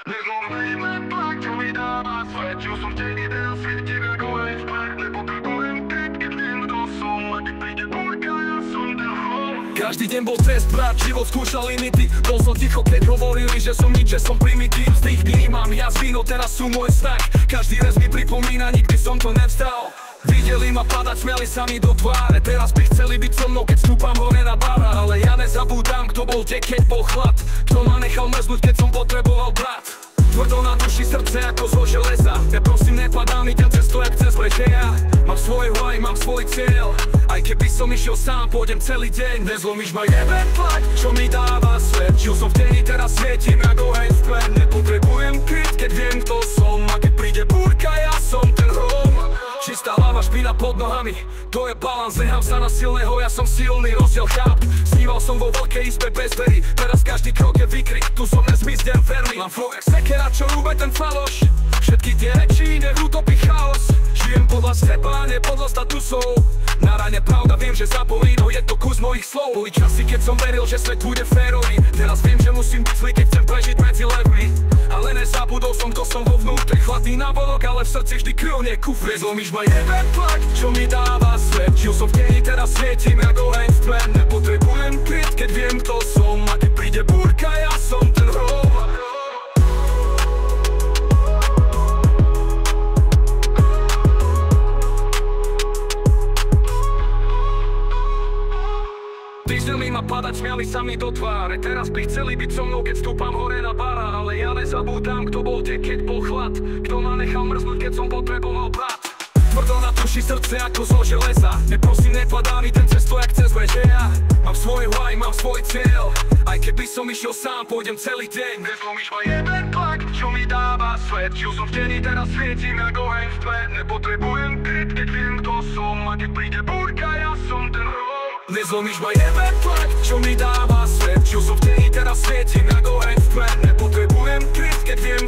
Nezlomíme tlak, čo mi dáva svet. Žil som v teni, teraz svietím ako aj vpred. Nepotrebujem kryt, keď viem, kto som. A keď príde búrka, ja som ten hol. Každý deň bol test, brat, život skúšal limity. Bol som ticho, keď hovorili, že som nič, že som primitív. Z tých dní mám jazvy, no teraz sú môj vztah. Každý raz mi pripomína, nikdy som to nevstal. Videli ma padať, smiali sa mi do tváre. Teraz by chceli byť so mnou, keď stúpam hore na bara. Ale ja nezabúdam, kto bol kde, keď bol chlad. Kto ma nechal mrznúť, keď som potreboval brat. Tvrdo na duši, srdce ako zo železa. Ja prosím, nepadá mi ten cesto, jak cez mreže. Ja mám svojho aj mám svoj cieľ. Aj keby som išiel sám, pôjdem celý deň. Nezlomíš ma jeden tlak, čo mi dáva svet. Žil som v teni, teraz svietim ako oheň vpred. Nepotrebujem kryt, keď viem, kto som. A keď príde búrka, ja som ten hrom. Čistá hlava, špina pod nohami. To je balans, nechám sa na silného, ja som silný, rozdiel cháp. Sníval som vo veľkej izbe bez dverí. Teraz každý krok je výkrik, tu som nezmizden verný. Mám flow jak sekera, čo rúbe ten faloš. Všetky tie reči, nech utopí chaos. Žijem podľa seba, nie podľa statusov. Na rane pravda, viem, že zabolí, no je to kus mojich slov. Boli časy, keď som veril, že svet bude férový. Teraz viem, že musím byť zlý, keď chcem prežiť medzi levmi. Ale nezabudol som, to som vo vnútri. Chladný návonok, ale v srdci vždy krvne kufre. Zlomíš ma jeden tlak, čo mi dáva svet. Žil som v teni, teraz svietim ako oheň vpred. Nepotrebujem kryt, keď viem, kto som. A keď príde búrka, ja som ten hrom. Týždňami ma padať, smiali sa mi do tváre. Teraz by chceli byť so mnou, keď stúpam hore na bara. Ale ja nezabúdam, kto bol kde, keď bol chlad. Kto ma nechal mrznúť, keď som potreboval brat. Tvrdo na duši, srdce ako zo železa. Neprosím, nepadá mi ten cesto, jak cez mreže. Ja mám svojho aj mám svoj cieľ. Aj keby som išiel sám, pôjdem celý deň. Nezlomíš ma jeden tlak, čo mi dáva svet. Žil som v teni, teraz svietim ako oheň vpred. Nepotrebujem kryt, keď viem, kto som. A keď príde búrka, ja som ten hrom. Nezlomíš ma jeden tlak, čo mi dáva svet. Žil som v teni, teraz svietim ako oheň vpred. Nepotrebujem kryt, keď viem,